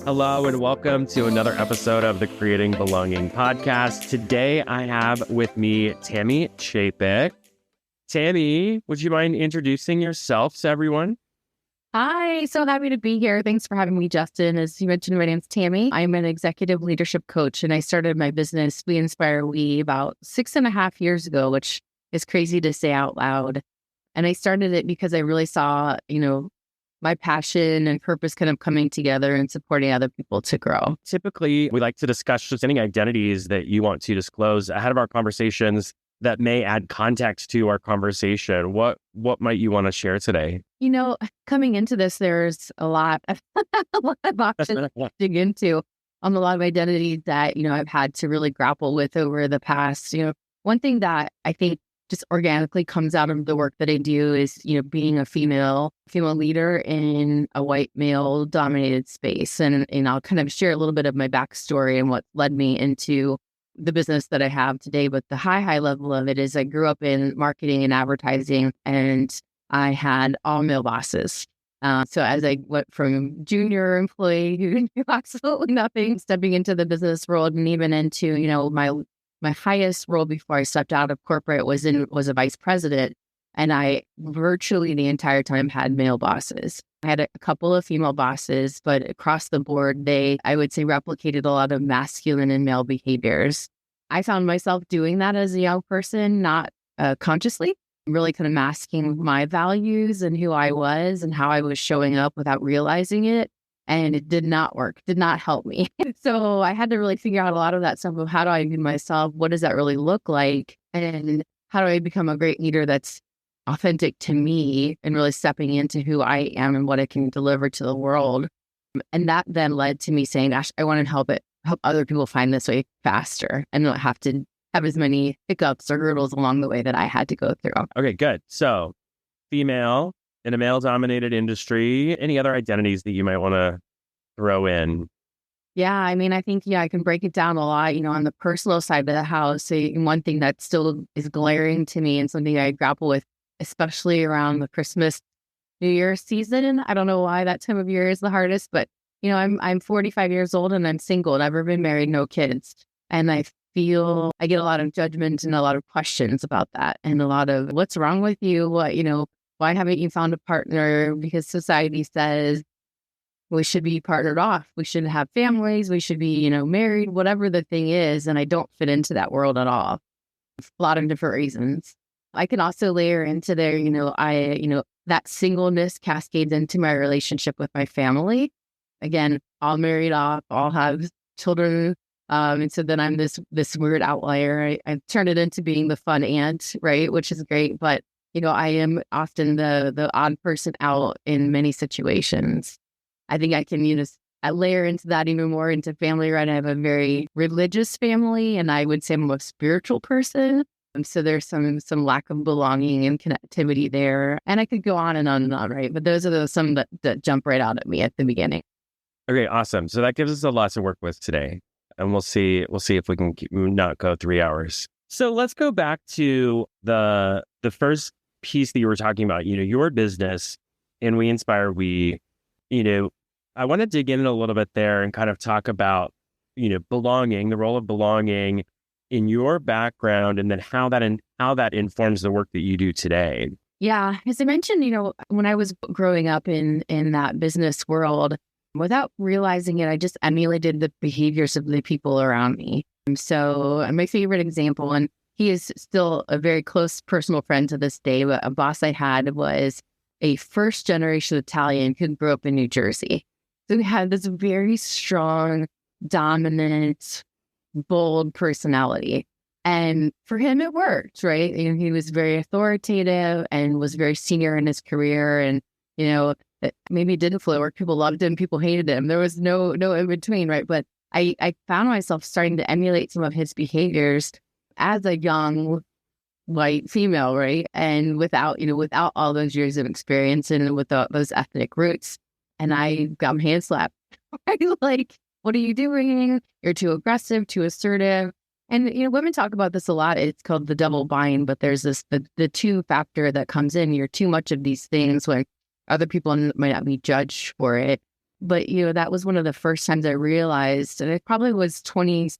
Hello and welcome to another episode of the Creating Belonging podcast. Today I have with me Tami Chapek. Tami, would you mind introducing yourself to everyone? Hi, so happy to be here. Thanks for having me, Justin. As you mentioned, my name's Tami. I'm an executive leadership coach, and I started my business, We Inspire We, about 6.5 years ago, which is crazy to say out loud. And I started it because I really saw, my passion and purpose kind of coming together and supporting other people to grow. Typically, we like to discuss just any identities that you want to disclose ahead of our conversations that may add context to our conversation. What might you want to share today? Coming into this, there's a lot of options to dig into on a lot of identities that, I've had to really grapple with over the past. One thing that I think just organically comes out of the work that I do is, being a female leader in a white male dominated space. And I'll kind of share a little bit of my backstory and what led me into the business that I have today. But the high level of it is I grew up in marketing and advertising, and I had all male bosses. So as I went from junior employee who knew absolutely nothing, stepping into the business world and even into, my highest role before I stepped out of corporate was a vice president. And I virtually the entire time had male bosses. I had a couple of female bosses, but across the board, I would say, replicated a lot of masculine and male behaviors. I found myself doing that as a young person, not consciously, really kind of masking my values and who I was and how I was showing up without realizing it. And it did not work, did not help me. So I had to really figure out a lot of that stuff of how do I view myself? What does that really look like? And how do I become a great leader that's authentic to me and really stepping into who I am and what I can deliver to the world? And that then led to me saying, gosh, I want to help other people find this way faster and not have to have as many hiccups or hurdles along the way that I had to go through. Okay, good. So female in a male-dominated industry, any other identities that you might want to throw in? Yeah, I think, I can break it down a lot, on the personal side of the house. One thing that still is glaring to me and something I grapple with, especially around the Christmas, New Year's season. I don't know why that time of year is the hardest, but, I'm 45 years old and I'm single, never been married, no kids. And I feel I get a lot of judgment and a lot of questions about that and a lot of what's wrong with you? Why haven't you found a partner? Because society says we should be partnered off. We should have families. We should be, married, whatever the thing is. And I don't fit into that world at all. A lot of different reasons. I can also layer into there, that singleness cascades into my relationship with my family. Again, all married off, all have children. And so then I'm this weird outlier. I turn it into being the fun aunt, right? Which is great. But I am often the odd person out in many situations. I think I can, layer into that even more into family, right? I have a very religious family, and I would say I'm a spiritual person. So there's some lack of belonging and connectivity there. And I could go on and on and on, right? But those are some that jump right out at me at the beginning. Okay, awesome. So that gives us a lot to work with today. And we'll see if we can not go 3 hours. So let's go back to the first piece that you were talking about, your business and We Inspire We, I want to dig in a little bit there and kind of talk about, belonging, the role of belonging in your background, and then how that informs the work that you do today. Yeah. As I mentioned, when I was growing up in that business world, without realizing it, I just emulated the behaviors of the people around me. So my favorite example, and he is still a very close personal friend to this day, but a boss I had was a first generation Italian who grew up in New Jersey. So he had this very strong, dominant, bold personality. And for him, it worked, right? He was very authoritative and was very senior in his career. And, maybe it didn't flow where people loved him, people hated him. There was no in between, right? But I found myself starting to emulate some of his behaviors as a young white female, right? And without all those years of experience and without those ethnic roots. And I got my hand slapped. Like, what are you doing? You're too aggressive, too assertive. And, women talk about this a lot. It's called the double bind, but there's the two factor that comes in. You're too much of these things when other people might not be judged for it. But, that was one of the first times I realized, and it probably was 27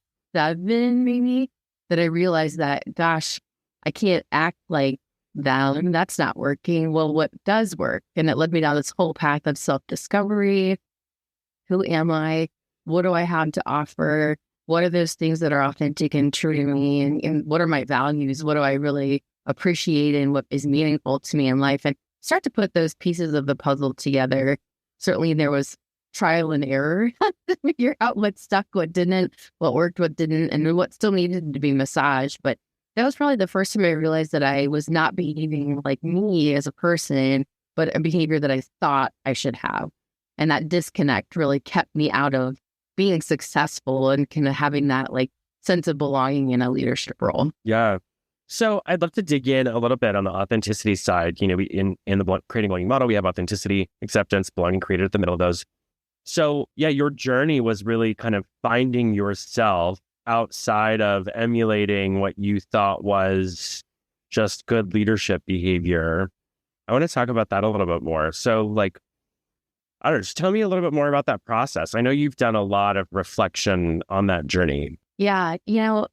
maybe, that I realized that, gosh, I can't act like that. That's not working. Well, what does work? And it led me down this whole path of self-discovery. Who am I? What do I have to offer? What are those things that are authentic and true to me? And what are my values? What do I really appreciate and what is meaningful to me in life? And start to put those pieces of the puzzle together. Certainly there was trial and error to figure out what stuck, what didn't, what worked, what didn't, and what still needed to be massaged. But that was probably the first time I realized that I was not behaving like me as a person, but a behavior that I thought I should have. And that disconnect really kept me out of being successful and kind of having that sense of belonging in a leadership role. Yeah. So I'd love to dig in a little bit on the authenticity side. We in the creating belonging model, we have authenticity, acceptance, belonging created at the middle of those. So yeah, your journey was really kind of finding yourself outside of emulating what you thought was just good leadership behavior. I want to talk about that a little bit more. So I don't know, just tell me a little bit more about that process. I know you've done a lot of reflection on that journey. Yeah,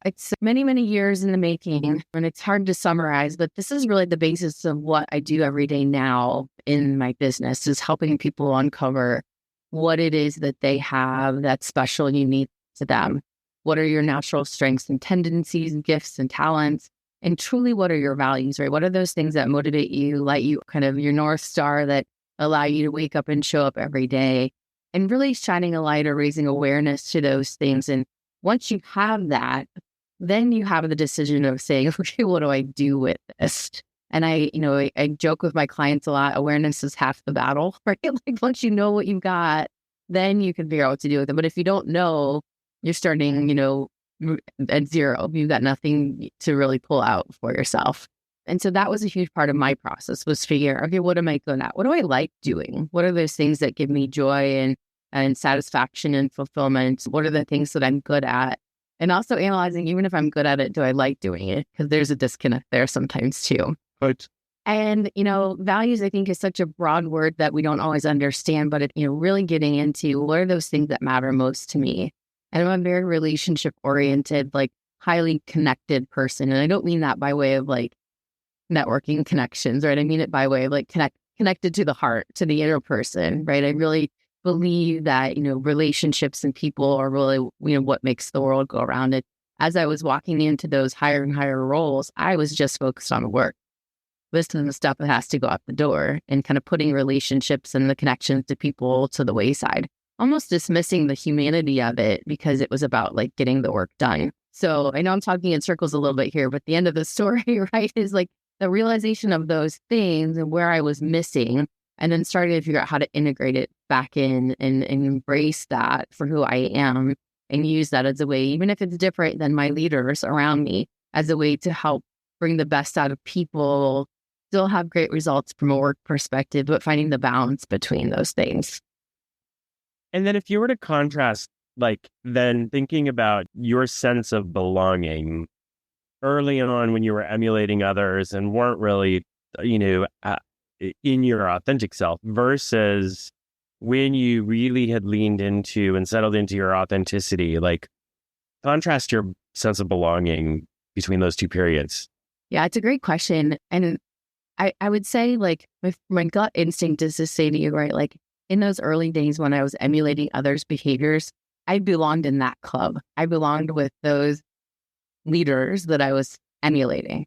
it's many, many years in the making, and it's hard to summarize, but this is really the basis of what I do every day now in my business, is helping people uncover what it is that they have that's special and unique to them. What are your natural strengths and tendencies, gifts and talents? And truly, what are your values, right? What are those things that motivate you, light you, kind of your North Star that allow you to wake up and show up every day? And really shining a light or raising awareness to those things. And once you have that, then you have the decision of saying, okay, what do I do with this? And I joke with my clients a lot, awareness is half the battle, right? Once you know what you've got, then you can figure out what to do with it. But if you don't know, you're starting, at zero. You've got nothing to really pull out for yourself. And so that was a huge part of my process, was figure, okay, what am I good at? What do I like doing? What are those things that give me joy and satisfaction and fulfillment? What are the things that I'm good at? And also analyzing, even if I'm good at it, do I like doing it? Because there's a disconnect there sometimes too. Right. And, values, I think, is such a broad word that we don't always understand, but really getting into what are those things that matter most to me? And I'm a very relationship oriented, highly connected person. And I don't mean that by way of networking connections, right? I mean it by way of connected to the heart, to the inner person, right? I really believe that, relationships and people are really, what makes the world go around. It. As I was walking into those higher and higher roles, I was just focused on work. This is the stuff that has to go out the door, and kind of putting relationships and the connections to people to the wayside, almost dismissing the humanity of it because it was about getting the work done. So I know I'm talking in circles a little bit here, but the end of the story, right, is the realization of those things and where I was missing, and then starting to figure out how to integrate it back in and embrace that for who I am, and use that as a way, even if it's different than my leaders around me, as a way to help bring the best out of people, still have great results from a work perspective, but finding the balance between those things. And then if you were to contrast, then thinking about your sense of belonging early on when you were emulating others and weren't really, in your authentic self, versus when you really had leaned into and settled into your authenticity, contrast your sense of belonging between those two periods. Yeah, it's a great question. And I would say my gut instinct is to say to you, right, in those early days when I was emulating others' behaviors, I belonged in that club. I belonged with those leaders that I was emulating.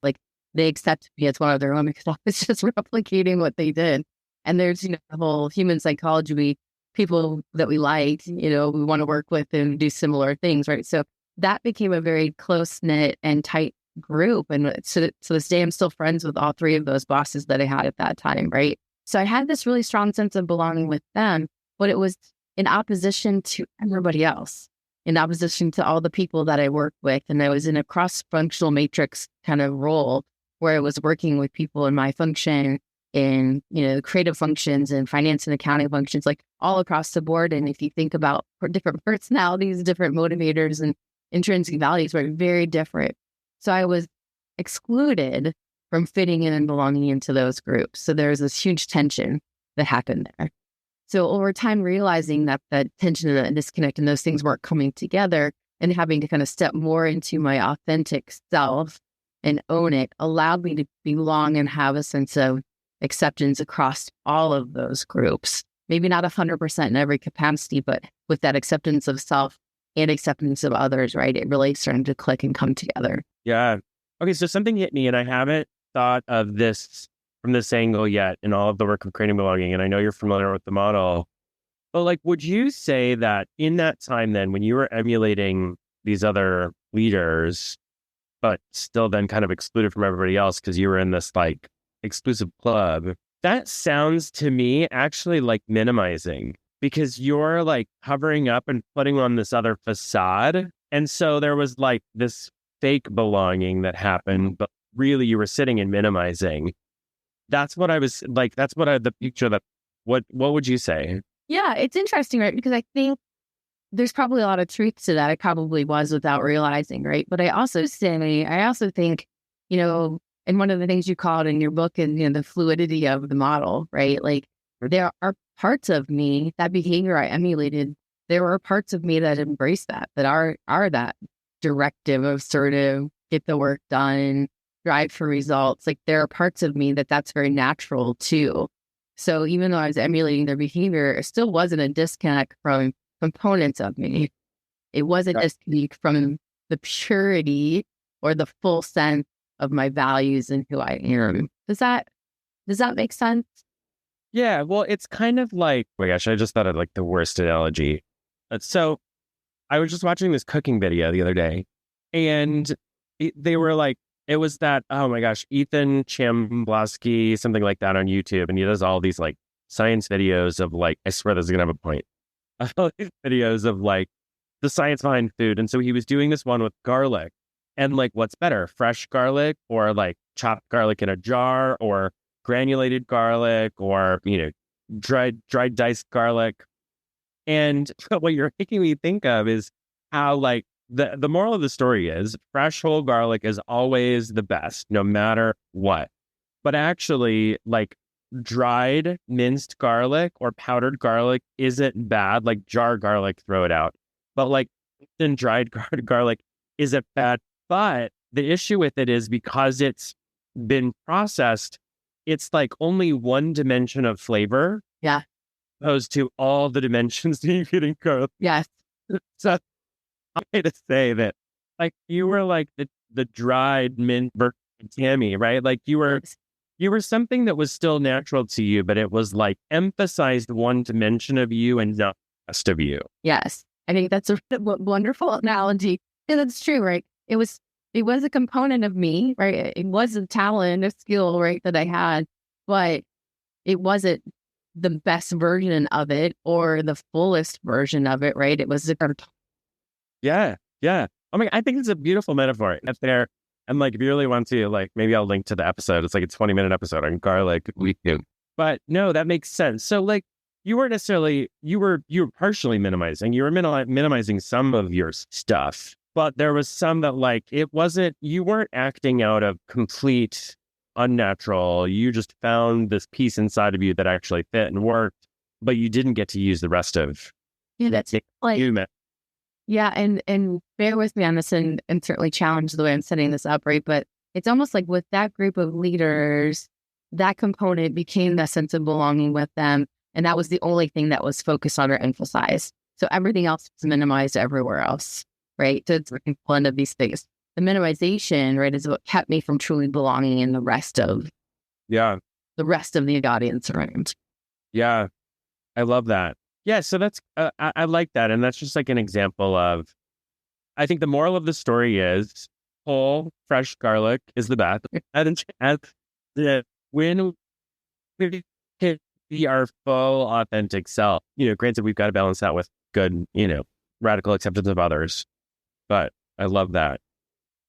They accepted me as one of their own because I was just replicating what they did. And there's, the whole human psychology, people that we liked, we want to work with and do similar things, right? So that became a very close-knit and tight group. And so to this day, I'm still friends with all three of those bosses that I had at that time, right? So I had this really strong sense of belonging with them, but it was in opposition to everybody else, in opposition to all the people that I worked with. And I was in a cross-functional matrix kind of role where I was working with people in my function, in, creative functions and finance and accounting functions, all across the board. And if you think about different personalities, different motivators and intrinsic values were very different. So I was excluded from fitting in and belonging into those groups. So there's this huge tension that happened there. So over time, realizing that the tension and the disconnect and those things weren't coming together and having to kind of step more into my authentic self and own it allowed me to belong and have a sense of acceptance across all of those groups. Maybe not 100% in every capacity, but with that acceptance of self and acceptance of others, right? It really started to click and come together. Yeah. Okay, so something hit me, and I haven't thought of this from this angle yet in all of the work of creating belonging. And I know you're familiar with the model, but like, would you say that in that time then, when you were emulating these other leaders, but still then kind of excluded from everybody else because you were in this like exclusive club, that sounds to me actually like minimizing, because you're like covering up and putting on this other facade. And so there was like this fake belonging that happened, but really you were sitting and minimizing. That's what I was like, that's what the picture that, what would you say? Yeah, it's interesting, right? Because I think there's probably a lot of truth to that. I probably was without realizing, right? But I also think, and one of the things you called in your book and, the fluidity of the model, right? Like there are parts of me, that behavior I emulated, there are parts of me that embrace that are that directive, assertive, get the work done, drive for results. Like there are parts of me that's very natural too. So even though I was emulating their behavior, it still wasn't a disconnect from components of me. It wasn't a disconnect from the purity or the full sense of my values and who I am. Does that make sense? Yeah, well, it's kind of like, oh my gosh, I just thought of like the worst analogy. So I was just watching this cooking video the other day, and they were like, it was that, oh my gosh, Ethan Chamblasky, something like that on YouTube. And he does all these like science videos of like, I swear this is going to have a point. All these videos of like the science behind food. And so he was doing this one with garlic, and like, what's better, fresh garlic or like chopped garlic in a jar, or granulated garlic, or, dried diced garlic. And what you're making me think of is how like the moral of the story is fresh whole garlic is always the best, no matter what. But actually, like dried minced garlic or powdered garlic isn't bad. Like jar garlic, throw it out. But like then dried garlic isn't bad. But the issue with it is because it's been processed, it's like only one dimension of flavor. Yeah. Opposed to all the dimensions that you could incur. Yes. So I'm going to say that like you were like the dried mint Tami, right? Like you were something that was still natural to you, but it was like emphasized one dimension of you and not the rest of you. Yes. I think that's a wonderful analogy. And it's true, right? It was a component of me, right? It was a talent, a skill, right, that I had, but it wasn't the best version of it or the fullest version of it, right? It was a Yeah. I mean, I think it's a beautiful metaphor up there. And like, if you really want to, like, maybe I'll link to the episode. It's like a 20-minute episode on garlic. But no, that makes sense. So like, you weren't necessarily, you were partially minimizing. You were minimizing some of your stuff, but there was some that like, you weren't acting out of complete unnatural. You just found this piece inside of you that actually fit and worked, but you didn't get to use the rest of that's like you. Yeah, and bear with me on this and certainly challenge the way I'm setting this up, right? But it's almost like with that group of leaders, that component became that sense of belonging with them. And that was the only thing that was focused on or emphasized. So everything else was minimized everywhere else, right? So it's one of these things. The minimization, right, is what kept me from truly belonging in the rest of the audience around. Yeah, I love that. Yeah, so that's I like that, and that's just like an example of. I think the moral of the story is whole fresh garlic is the best, and when we can be our full authentic self. Granted, we've got to balance that with good, radical acceptance of others. But I love that.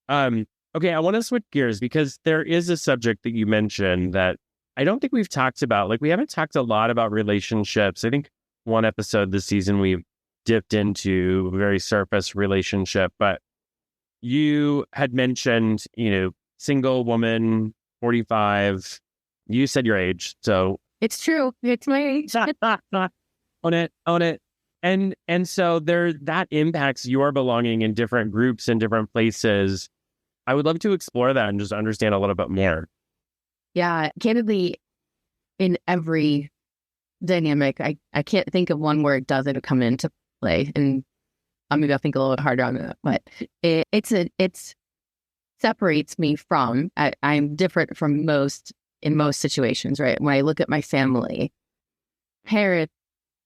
Okay, I want to switch gears because there is a subject that you mentioned that I don't think we've talked about. Like, we haven't talked a lot about relationships. I think one episode this season we've dipped into a very surface relationship, but you had mentioned, single woman, 45. You said your age, so it's true. It's my age. own it. And so that impacts your belonging in different groups and different places. I would love to explore that and just understand a little bit more. Yeah, candidly, in every dynamic, I can't think of one where it doesn't come into play. And maybe I'll think a little bit harder on that, but it's separates me from, I'm different from in most situations, right? When I look at my family, parents,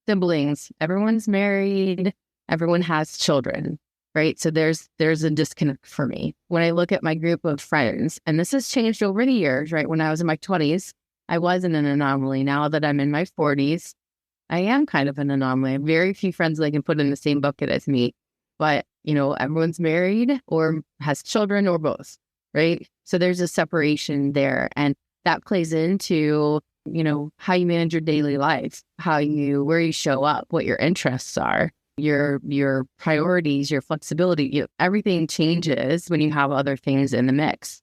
siblings, everyone's married, everyone has children, right? So there's a disconnect for me. When I look at my group of friends, and this has changed over the years, right? When I was in my 20s, I wasn't an anomaly. Now that I'm in my 40s, I am kind of an anomaly. I have very few friends that I can put in the same bucket as me. But, everyone's married or has children or both, right? So there's a separation there. And that plays into, how you manage your daily life, where you show up, what your interests are, your priorities, your flexibility. Everything changes when you have other things in the mix.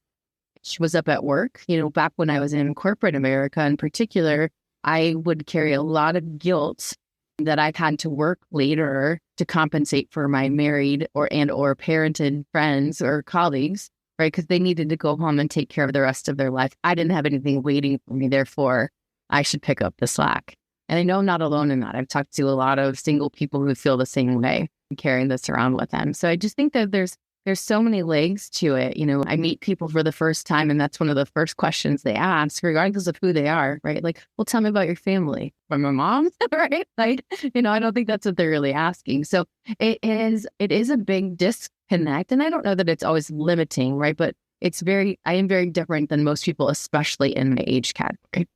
She was up at work, back when I was in corporate America in particular, I would carry a lot of guilt that I've had to work later to compensate for my married or parented friends or colleagues, right? Because they needed to go home and take care of the rest of their life. I didn't have anything waiting for me. Therefore, I should pick up the slack. And I know I'm not alone in that. I've talked to a lot of single people who feel the same way and carrying this around with them. So I just think that there's so many legs to it. I meet people for the first time, and that's one of the first questions they ask, regardless of who they are, right? Like, well, tell me about your family. From my mom, right? Like, I don't think that's what they're really asking. So it is a big disconnect. And I don't know that it's always limiting, right? But I am very different than most people, especially in my age category.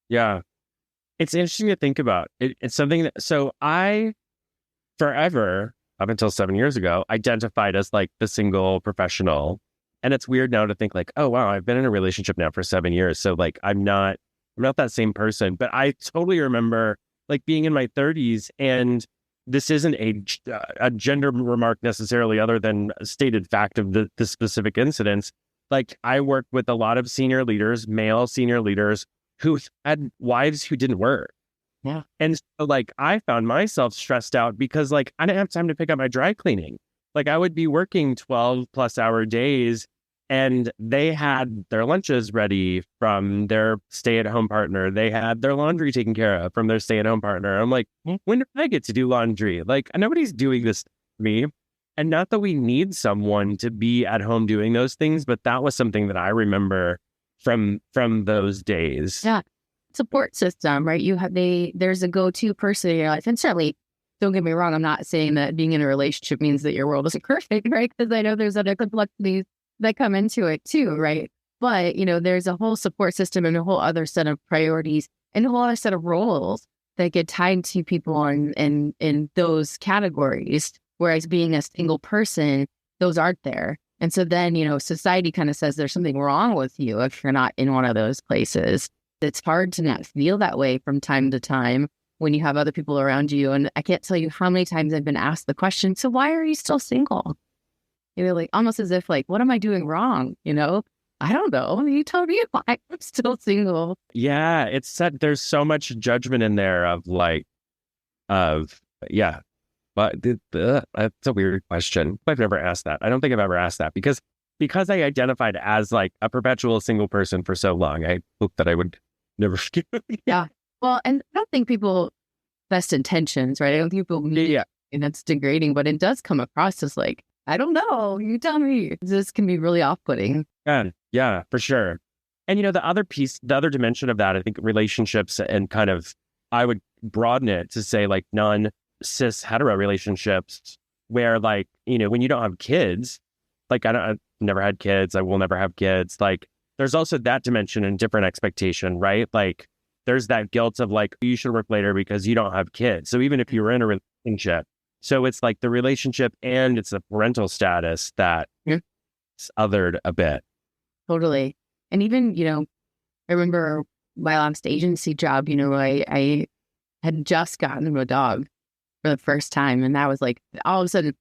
Yeah. It's interesting to think about. It's something that, so I, forever, up until 7 years ago, identified as like the single professional. And it's weird now to think like, oh, wow, I've been in a relationship now for 7 years. So like, I'm not that same person. But I totally remember like being in my 30s, and this isn't a gender remark necessarily, other than a stated fact of the specific incidents. Like, I worked with a lot of senior leaders, male senior leaders, who had wives who didn't work. Yeah. And so like, I found myself stressed out because like, I didn't have time to pick up my dry cleaning. Like, I would be working 12+ hour days, and they had their lunches ready from their stay-at-home partner. They had their laundry taken care of from their stay-at-home partner. I'm like, when do I get to do laundry? Like, nobody's doing this to me. And not that we need someone to be at home doing those things, but that was something that I remember from those days. Yeah. Support system, right? There's a go-to person in your life. And certainly, don't get me wrong, I'm not saying that being in a relationship means that your world isn't perfect, right? Because I know there's other complexities that come into it too, right? But, there's a whole support system and a whole other set of priorities and a whole other set of roles that get tied to people in those categories. Whereas being a single person, those aren't there. And so then, society kind of says there's something wrong with you if you're not in one of those places. It's hard to not feel that way from time to time when you have other people around you. And I can't tell you how many times I've been asked the question, so why are you still single? Like almost as if like, what am I doing wrong? I don't know. You tell me why I'm still single. Yeah. There's so much judgment in there yeah. But that's a weird question. I've never asked that. I don't think I've ever asked that because I identified as like a perpetual single person for so long. I hope that I would never forget. Yeah. Well, and I don't think people best intentions, right? I don't think people mean it, and that's degrading, but it does come across as like, I don't know. You tell me. This can be really off-putting. Yeah, for sure. And the other dimension of that, I think relationships, and kind of, I would broaden it to say like non-cis hetero relationships where like, when you don't have kids, like I've never had kids, I will never have kids. Like, there's also that dimension and different expectation, right? Like, there's that guilt of like, you should work later because you don't have kids. So even if you were in a relationship, so it's like the relationship and it's the parental status that is othered a bit. Totally. And even, I remember my last agency job, I had just gotten a dog for the first time. And that was like, all of a sudden,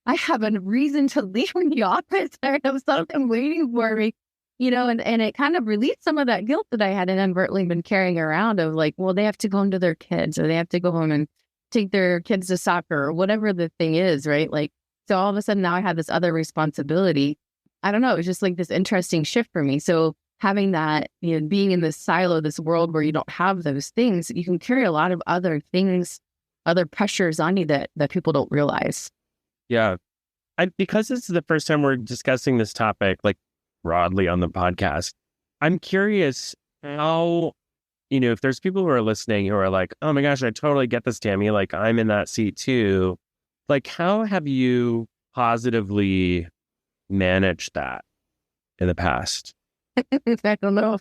I have a reason to leave the office. I have something waiting for me. and it kind of released some of that guilt that I had inadvertently been carrying around of like, well, they have to go home to their kids or they have to go home and take their kids to soccer or whatever the thing is, right? Like, so all of a sudden now I had this other responsibility. I don't know. It was just like this interesting shift for me. So having that, being in this silo, this world where you don't have those things, you can carry a lot of other things, other pressures on you that people don't realize. Yeah. Because this is the first time we're discussing this topic, like broadly on the podcast, I'm curious how, if there's people who are listening who are like, oh my gosh, I totally get this, Tami. Like I'm in that seat too. Like, how have you positively managed that in the past? I don't know.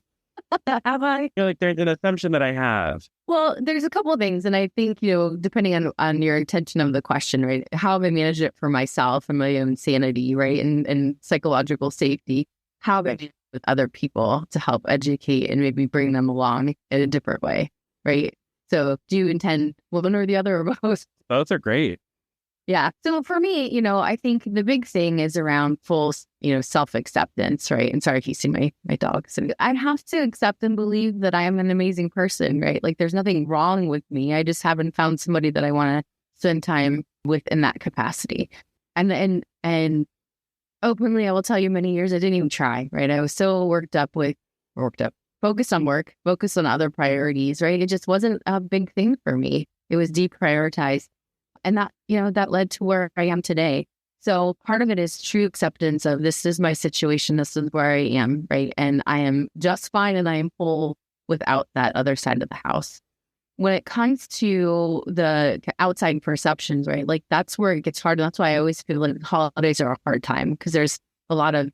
Have I? Like there's an assumption that I have. Well, there's a couple of things. And I think, depending on your intention of the question, right? How have I managed it for myself and my own sanity, right? And psychological safety. How have I done it with other people to help educate and maybe bring them along in a different way, right? So do you intend one or the other or both? Both are great. Yeah. So for me, I think the big thing is around full, self-acceptance, right? And sorry if you see my dog. So I have to accept and believe that I am an amazing person, right? Like there's nothing wrong with me. I just haven't found somebody that I want to spend time with in that capacity. And openly, I will tell you many years I didn't even try, right? I was so worked up, focused on work, focused on other priorities, right? It just wasn't a big thing for me. It was deprioritized. And that, that led to where I am today. So part of it is true acceptance of this is my situation. This is where I am, right? And I am just fine and I am whole without that other side of the house. When it comes to the outside perceptions, right? Like that's where it gets hard. That's why I always feel like holidays are a hard time because there's a lot of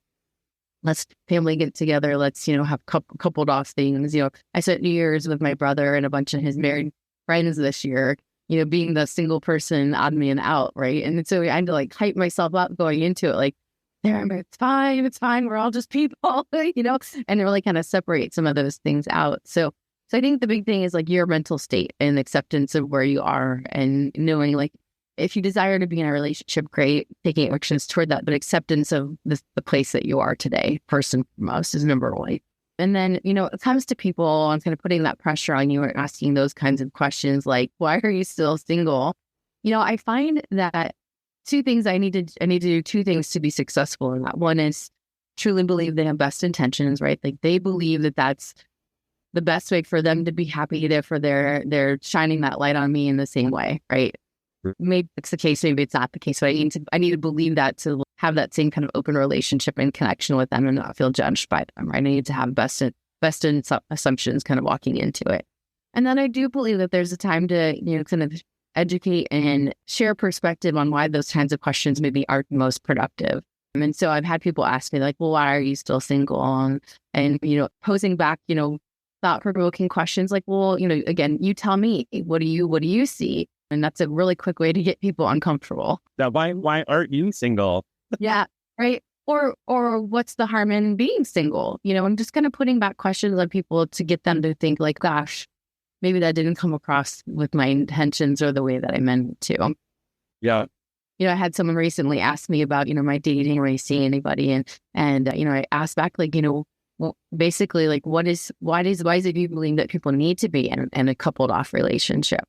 let's family get together. Let's, have coupled off things. I spent New Year's with my brother and a bunch of his married friends this year. Being the single person odd man out, right? And so I had to like hype myself up going into it, like, it's fine, we're all just people, and really kind of separate some of those things out. So I think the big thing is like your mental state and acceptance of where you are and knowing like if you desire to be in a relationship, great, taking actions toward that, but acceptance of the place that you are today, first and foremost, is number one. And then, it comes to people and kind of putting that pressure on you and asking those kinds of questions like, why are you still single? I find that two things I need to do two things to be successful in that. One is truly believe they have best intentions, right? Like they believe that that's the best way for them to be happy, therefore they're shining that light on me in the same way, right? Maybe it's the case, maybe it's not the case, but I need to believe that to have that same kind of open relationship and connection with them and not feel judged by them, right? I need to have best in assumptions kind of walking into it. And then I do believe that there's a time to, kind of educate and share perspective on why those kinds of questions maybe aren't most productive. And so I've had people ask me like, well, why are you still single? And posing back, thought-provoking questions like, well, again, you tell me, what do you see? And that's a really quick way to get people uncomfortable. Now, why aren't you single? Yeah, right. Or what's the harm in being single? I'm just kind of putting back questions on people to get them to think like, gosh, maybe that didn't come across with my intentions or the way that I meant to. Yeah. I had someone recently ask me about, my dating, or I see anybody. And I asked back, like, well, basically, like, why is it you believe that people need to be in a coupled off relationship?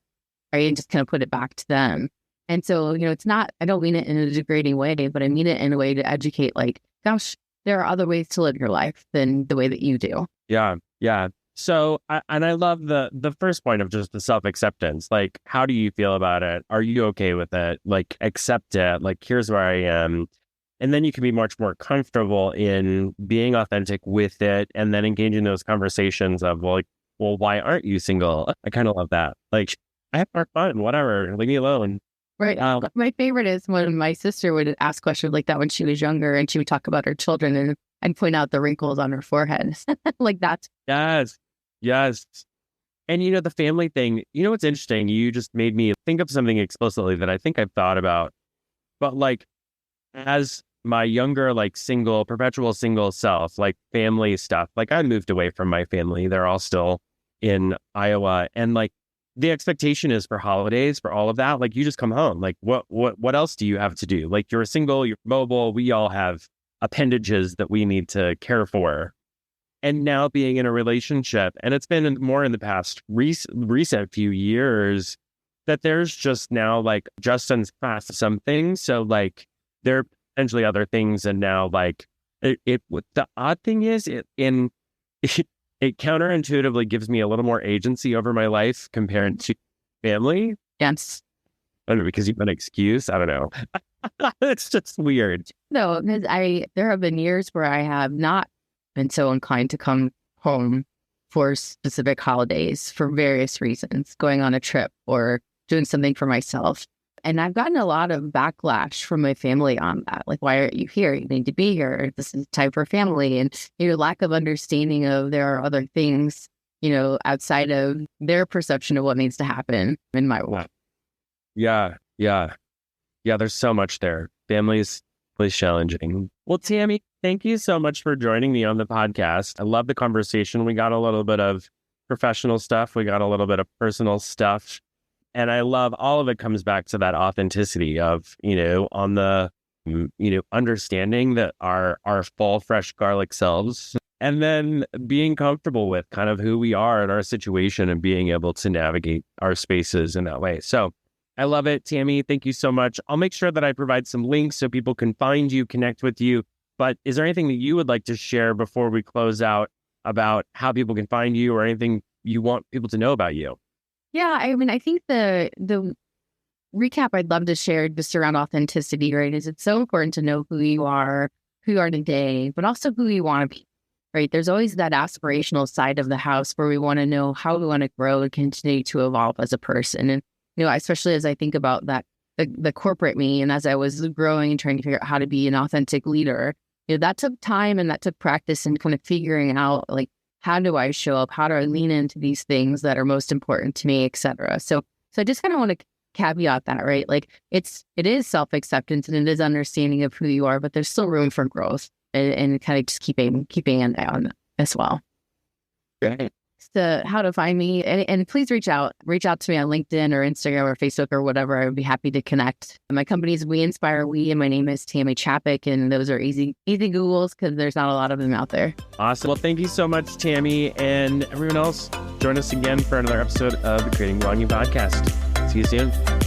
Right? And just kind of put it back to them. And so, it's not, I don't mean it in a degrading way, but I mean it in a way to educate, like, gosh, there are other ways to live your life than the way that you do. Yeah. Yeah. So, and I love the first point of just the self-acceptance. Like, how do you feel about it? Are you okay with it? Like, accept it. Like, here's where I am. And then you can be much more comfortable in being authentic with it and then engaging those conversations of, well, why aren't you single? I kind of love that. Like, I have more fun, whatever, leave me alone. Right. My favorite is when my sister would ask questions like that when she was younger and she would talk about her children and point out the wrinkles on her forehead. Like that. Yes. Yes. And, the family thing, what's interesting? You just made me think of something explicitly that I think I've thought about. But like, as my younger, like perpetual single self, like family stuff, like I moved away from my family. They're all still in Iowa. And like, the expectation is for holidays, for all of that, like you just come home. Like what else do you have to do? Like you're single, you're mobile. We all have appendages that we need to care for. and now being in a relationship. And it's been more in the past recent few years that there's just now like just past some things. So like there are potentially other things. And now like the odd thing is it counterintuitively gives me a little more agency over my life compared to family. Yes. I don't know, because you've been an excuse. I don't know. It's just weird. No, because there have been years where I have not been so inclined to come home for specific holidays for various reasons, going on a trip or doing something for myself. And I've gotten a lot of backlash from my family on that. Like, why aren't you here? You need to be here. This is time for family. And lack of understanding of there are other things, outside of their perception of what needs to happen in my life. Yeah. There's so much there. Family is challenging. Well, Tami, thank you so much for joining me on the podcast. I love the conversation. We got a little bit of professional stuff. We got a little bit of personal stuff. And I love all of it comes back to that authenticity of, on the, understanding that our full, fresh garlic selves, and then being comfortable with kind of who we are in our situation and being able to navigate our spaces in that way. So I love it, Tami. Thank you so much. I'll make sure that I provide some links so people can find you, connect with you. But is there anything that you would like to share before we close out about how people can find you or anything you want people to know about you? Yeah, I mean, I think the recap I'd love to share just around authenticity, right, is it's so important to know who you are today, but also who you want to be, right? There's always that aspirational side of the house where we want to know how we want to grow and continue to evolve as a person. And, especially as I think about that, the corporate me, and as I was growing and trying to figure out how to be an authentic leader, that took time and that took practice and kind of figuring out, like, how do I show up? How do I lean into these things that are most important to me, et cetera? So I just kind of want to caveat that, right? Like it is self-acceptance and it is understanding of who you are, but there's still room for growth and kind of just keeping an eye on that as well. Great. So how to find me, and please reach out to me on LinkedIn or Instagram or Facebook or whatever. I would be happy to connect. My company is We Inspire We, and my name is Tami Chapek, and those are easy Googles because there's not a lot of them out there. Awesome. Well, thank you so much, Tami, and everyone else. Join us again for another episode of the Creating Belonging podcast. See you soon.